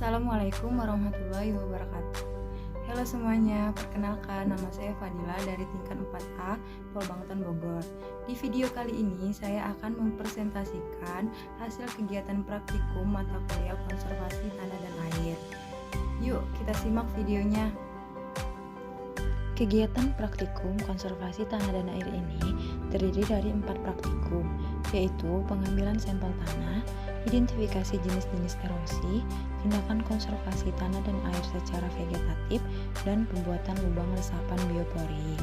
Assalamualaikum warahmatullahi wabarakatuh. Halo semuanya, perkenalkan nama saya Fadila dari tingkat 4A Polbangtan Bogor. Di video kali ini saya akan mempresentasikan hasil kegiatan praktikum mata kuliah konservasi tanah dan air. Yuk kita simak videonya. Kegiatan praktikum konservasi tanah dan air ini terdiri dari 4 praktikum, yaitu pengambilan sampel tanah, identifikasi jenis-jenis erosi, tindakan konservasi tanah dan air secara vegetatif, dan pembuatan lubang resapan biopori.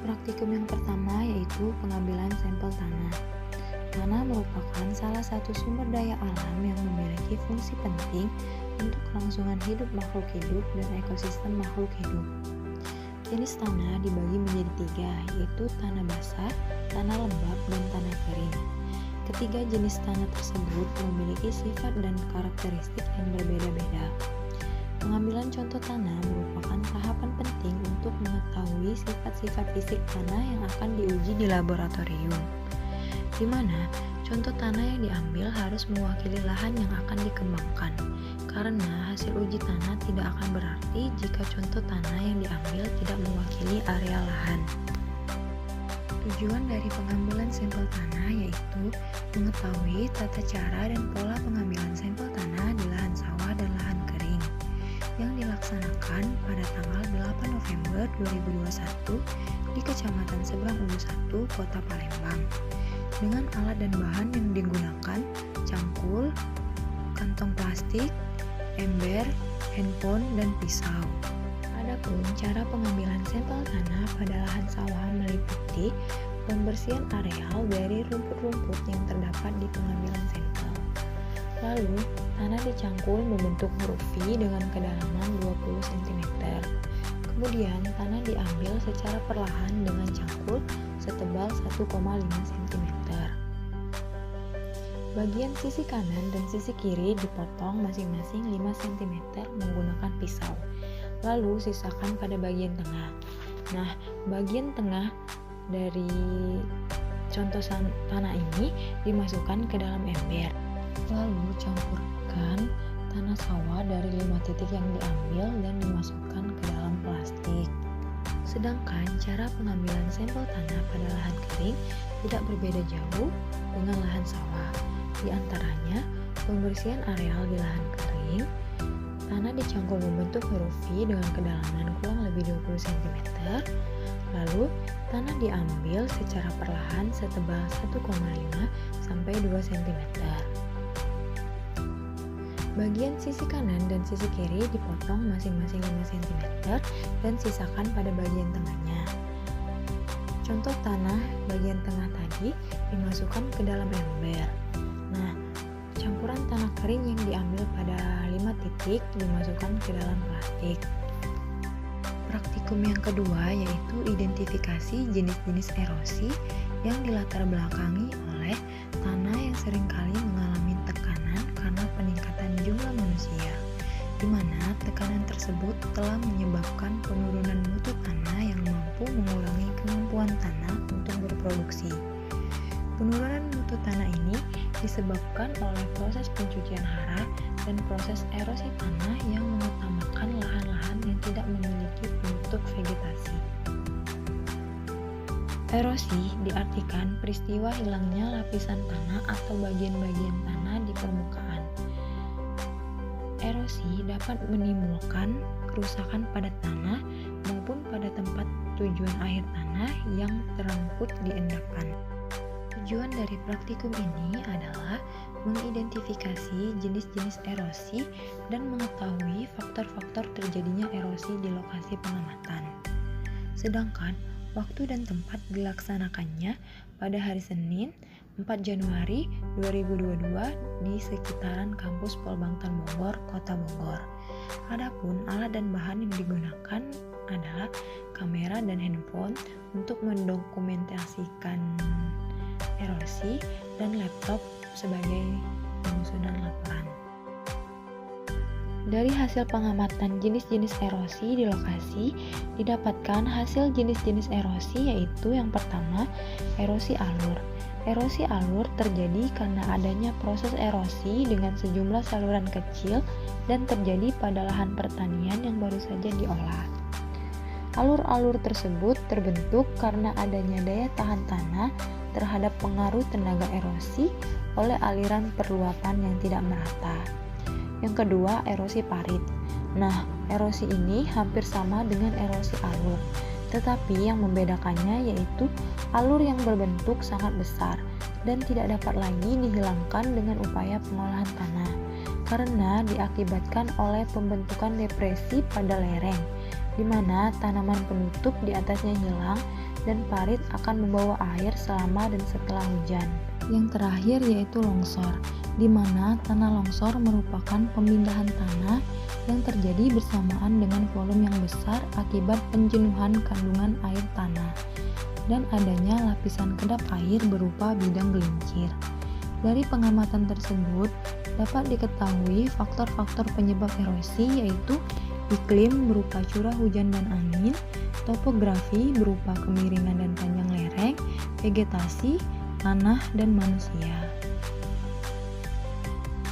Praktikum yang pertama yaitu pengambilan sampel tanah. Tanah merupakan salah satu sumber daya alam yang memiliki fungsi penting untuk kelangsungan hidup makhluk hidup dan ekosistem makhluk hidup. Jenis tanah dibagi menjadi 3, yaitu tanah basah, tanah lembab, dan tanah kering. Ketiga jenis tanah tersebut memiliki sifat dan karakteristik yang berbeda-beda. Pengambilan contoh tanah merupakan tahapan penting untuk mengetahui sifat-sifat fisik tanah yang akan diuji di laboratorium, di mana contoh tanah yang diambil harus mewakili lahan yang akan dikembangkan, karena hasil uji tanah tidak akan berarti jika contoh tanah yang diambil tidak mewakili area lahan. Tujuan dari pengambilan sampel tanah yaitu mengetahui tata cara dan pola pengambilan sampel tanah di lahan sawah dan lahan kering yang dilaksanakan pada tanggal 8 November 2021 di Kecamatan Seberang Ulu 1, Kota Palembang, dengan alat dan bahan yang digunakan cangkul, kantong plastik, ember, handphone, dan pisau. Adapun cara pengambilan sampel tanah pada lahan sawah meliputi pembersihan areal dari rumput-rumput yang terdapat di pengambilan sampel. Lalu, tanah dicangkul membentuk huruf V dengan kedalaman 20 cm. Kemudian, tanah diambil secara perlahan dengan cangkul setebal 1,5 cm. Bagian sisi kanan dan sisi kiri dipotong masing-masing 5 cm menggunakan pisau. Lalu sisakan pada bagian tengah. Nah, bagian tengah dari contoh tanah ini dimasukkan ke dalam ember. Lalu campurkan tanah sawah dari 5 titik yang diambil dan dimasukkan ke dalam plastik. Sedangkan cara pengambilan sampel tanah pada lahan kering tidak berbeda jauh dengan lahan sawah. Di antaranya, pembersihan areal di lahan kering, tanah dicangkul membentuk huruf V dengan kedalaman kurang lebih 20 cm. Lalu, tanah diambil secara perlahan setebal 1,5 sampai 2 cm. Bagian sisi kanan dan sisi kiri dipotong masing-masing 5 cm dan sisakan pada bagian tengahnya. Contoh tanah bagian tengah tadi dimasukkan ke dalam ember. Nah, campuran tanah kering yang diambil pada 5 titik dimasukkan ke dalam plastik. Praktikum yang kedua yaitu identifikasi jenis-jenis erosi yang dilatar belakangi oleh tanah yang seringkali mengalami tekanan karena peningkatan jumlah manusia, di mana tekanan tersebut telah menyebabkan penurunan mutu tanah yang mampu mengurangi kemampuan tanah untuk berproduksi. Penurunan mutu tanah ini disebabkan oleh proses pencucian hara dan proses erosi tanah yang mengutamakan lahan-lahan yang tidak memiliki bentuk vegetasi. Erosi diartikan peristiwa hilangnya lapisan tanah atau bagian-bagian tanah di permukaan. Erosi dapat menimbulkan kerusakan pada tanah maupun pada tempat tujuan akhir tanah yang terangkut di endapan. Tujuan dari praktikum ini adalah mengidentifikasi jenis-jenis erosi dan mengetahui faktor-faktor terjadinya erosi di lokasi pengamatan. Sedangkan waktu dan tempat dilaksanakannya pada hari Senin 4 Januari 2022 di sekitaran kampus Polbangtan Bogor, Kota Bogor. Adapun alat dan bahan yang digunakan adalah kamera dan handphone untuk mendokumentasikan erosi dan laptop sebagai penyusunan laporan. Dari hasil pengamatan jenis-jenis erosi di lokasi, didapatkan hasil jenis-jenis erosi yaitu yang pertama, erosi alur. Erosi alur terjadi karena adanya proses erosi dengan sejumlah saluran kecil dan terjadi pada lahan pertanian yang baru saja diolah. Alur-alur tersebut terbentuk karena adanya daya tahan tanah terhadap pengaruh tenaga erosi oleh aliran perluapan yang tidak merata. Yang kedua, erosi parit. Nah, erosi ini hampir sama dengan erosi alur, tetapi yang membedakannya yaitu alur yang berbentuk sangat besar dan tidak dapat lagi dihilangkan dengan upaya pengolahan tanah karena diakibatkan oleh pembentukan depresi pada lereng, di mana tanaman penutup di atasnya hilang dan parit akan membawa air selama dan setelah hujan. Yang terakhir yaitu longsor, di mana tanah longsor merupakan pemindahan tanah yang terjadi bersamaan dengan volume yang besar akibat penjenuhan kandungan air tanah dan adanya lapisan kedap air berupa bidang gelincir. Dari pengamatan tersebut dapat diketahui faktor-faktor penyebab erosi yaitu iklim berupa curah hujan dan angin, topografi berupa kemiringan dan panjang lereng, vegetasi, tanah, dan manusia.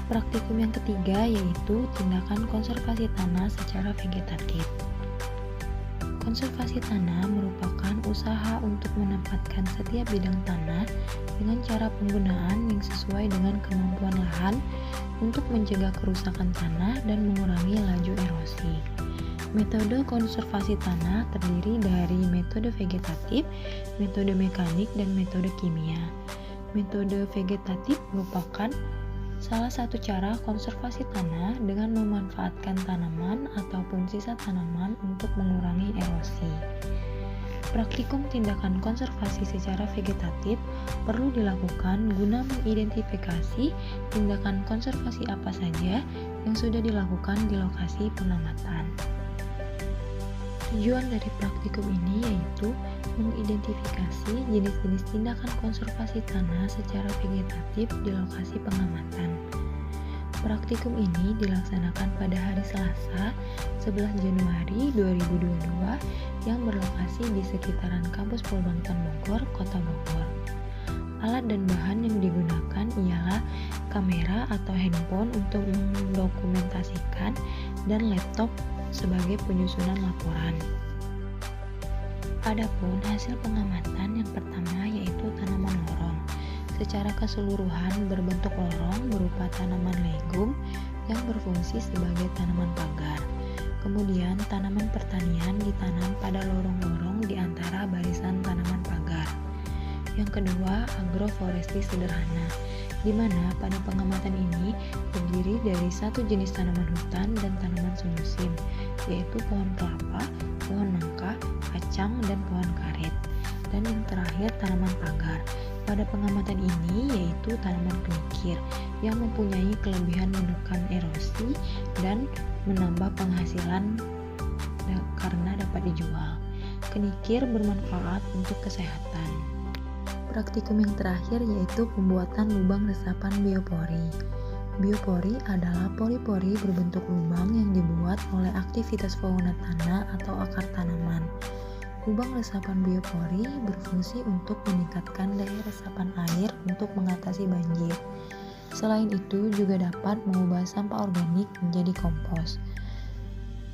Praktikum yang ketiga yaitu tindakan konservasi tanah secara vegetatif. Konservasi tanah merupakan usaha untuk menempatkan setiap bidang tanah dengan cara penggunaan yang sesuai dengan kemampuan lahan untuk mencegah kerusakan tanah dan mengurangi laju erosi. Metode konservasi tanah terdiri dari metode vegetatif, metode mekanik, dan metode kimia. Metode vegetatif merupakan salah satu cara konservasi tanah dengan memanfaatkan tanaman ataupun sisa tanaman untuk mengurangi erosi. Praktikum tindakan konservasi secara vegetatif perlu dilakukan guna mengidentifikasi tindakan konservasi apa saja yang sudah dilakukan di lokasi pengamatan. Tujuan dari praktikum ini yaitu mengidentifikasi jenis-jenis tindakan konservasi tanah secara vegetatif di lokasi pengamatan. Praktikum ini dilaksanakan pada hari Selasa, 11 Januari 2022 yang berlokasi di sekitaran kampus Polbangtan Bogor, Kota Bogor. Alat dan bahan yang digunakan ialah kamera atau handphone untuk mendokumentasikan dan laptop sebagai penyusunan laporan. Adapun hasil pengamatan yang pertama yaitu tanaman lorong. Secara keseluruhan berbentuk lorong berupa tanaman legum yang berfungsi sebagai tanaman pagar. Kemudian tanaman pertanian ditanam pada lorong-lorong di antara barisan tanaman pagar. Yang kedua, agroforestry sederhana, di mana pada pengamatan ini terdiri dari satu jenis tanaman hutan dan tanaman semusim, yaitu pohon kelapa, pohon nangka, kacang, dan pohon karet. Dan yang terakhir, tanaman pagar. Pada pengamatan ini yaitu tanaman kenikir yang mempunyai kelebihan menekan erosi dan menambah penghasilan karena dapat dijual. Kenikir bermanfaat untuk kesehatan. Praktikum yang terakhir yaitu pembuatan lubang resapan biopori. Biopori adalah pori-pori berbentuk lubang yang dibuat oleh aktivitas fauna tanah atau akar tanaman. Lubang resapan biopori berfungsi untuk meningkatkan daya resapan air untuk mengatasi banjir. Selain itu juga dapat mengubah sampah organik menjadi kompos.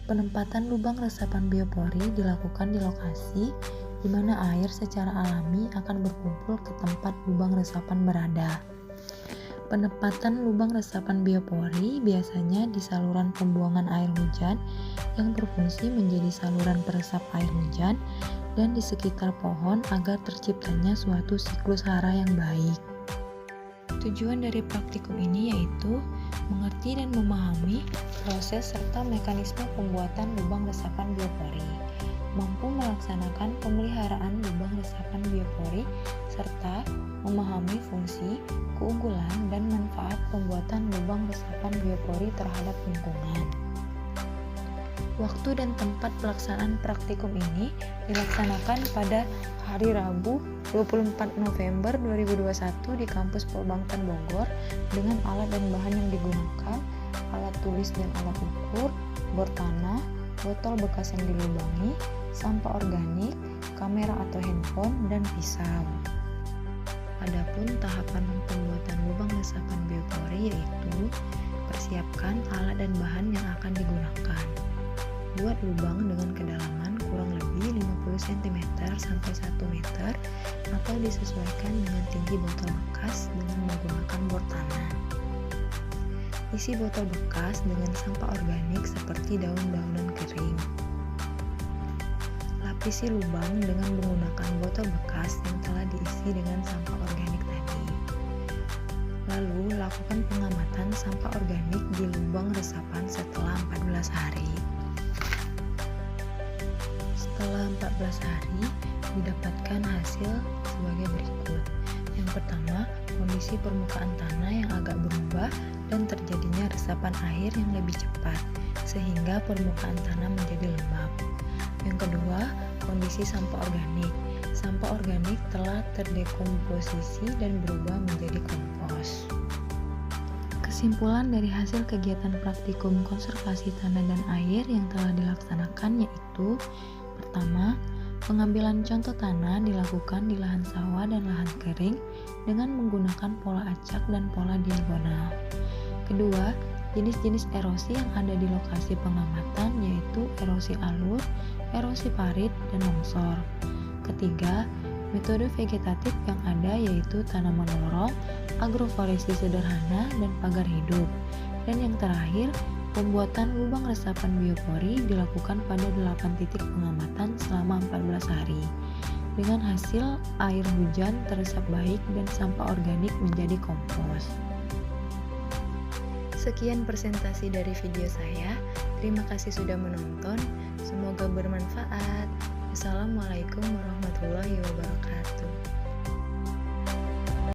Penempatan lubang resapan biopori dilakukan di lokasi di mana air secara alami akan berkumpul ke tempat lubang resapan berada. Penempatan lubang resapan biopori biasanya di saluran pembuangan air hujan yang berfungsi menjadi saluran peresap air hujan dan di sekitar pohon agar terciptanya suatu siklus hara yang baik. Tujuan dari praktikum ini yaitu mengerti dan memahami proses serta mekanisme pembuatan lubang resapan biopori, mampu melaksanakan pemeliharaan lubang resapan biopori, serta memahami fungsi, keunggulan, dan manfaat pembuatan lubang resapan biopori terhadap lingkungan. Waktu dan tempat pelaksanaan praktikum ini dilaksanakan pada hari Rabu 24 November 2021 di kampus Polbangtan Bogor dengan alat dan bahan yang digunakan, alat tulis dan alat ukur, bor tanah, botol bekas yang dilubangi, sampah organik, kamera atau handphone, dan pisau. Adapun tahapan pembuatan lubang resapan biopori yaitu persiapkan alat dan bahan yang akan digunakan. Buat lubang dengan kedalaman kurang lebih 50 cm sampai 1 meter atau disesuaikan dengan tinggi botol bekas dengan menggunakan bor tanah. Isi botol bekas dengan sampah organik seperti daun-daunan kering. Lapisi lubang dengan menggunakan botol bekas yang telah diisi dengan sampah organik tadi. Lalu lakukan pengamatan sampah organik di lubang resapan setelah 14 hari. Setelah 14 hari, didapatkan hasil sebagai berikut. Yang pertama, kondisi permukaan tanah yang agak berubah dan terjadinya resapan air yang lebih cepat, sehingga permukaan tanah menjadi lembab. Yang kedua, kondisi sampah organik. Sampah organik telah terdekomposisi dan berubah menjadi kompos. Kesimpulan dari hasil kegiatan praktikum konservasi tanah dan air yang telah dilaksanakan yaitu: pertama, pengambilan contoh tanah dilakukan di lahan sawah dan lahan kering dengan menggunakan pola acak dan pola diagonal. Kedua, jenis-jenis erosi yang ada di lokasi pengamatan yaitu erosi alur, erosi parit, dan longsor. Ketiga, metode vegetatif yang ada yaitu tanaman lorong, agroforestry sederhana, dan pagar hidup. Dan yang terakhir, pembuatan lubang resapan biopori dilakukan pada 8 titik pengamatan selama 14 hari. Dengan hasil air hujan teresap baik dan sampah organik menjadi kompos. Sekian presentasi dari video saya. Terima kasih sudah menonton. Semoga bermanfaat. Wassalamualaikum warahmatullahi wabarakatuh.